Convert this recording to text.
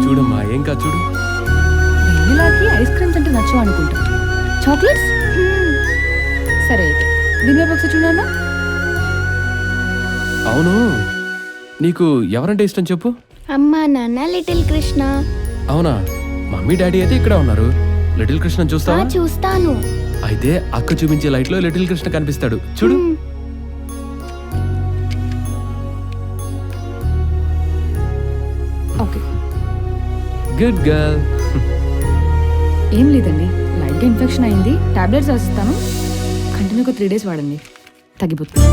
చూడమ్మా ఏం కాదు చూడు. వెన్నెలాకి ఐస్ క్రీమ్స్ అంటే నచ్చవు అనుకుంటా. చాక్లెట్స్ సరే అయితే దీని వైపు ఒకసారి చూడమ్మా. అవును, నీకు ఎవరంటే ఇష్టం చెప్పు. అమ్మా నాన్న లిటిల్ కృష్ణ. అవునా, మమ్మీ డాడీ అయితే ఇక్కడ ఉన్నారు. లిటిల్ కృష్ణ చూస్తావా? చూస్తాను. అయితే అక్క చూపించే లైట్ లో లిటిల్ కృష్ణ కనిపిస్తాడు చూడు. Okay good girl. ఏం లేదండి, లైట్గా ఇన్ఫెక్షన్ అయింది, టాబ్లెట్స్ రాసిస్తాను, కంటిన్యూగా 3 days వాడండి, తగ్గిపోతుంది.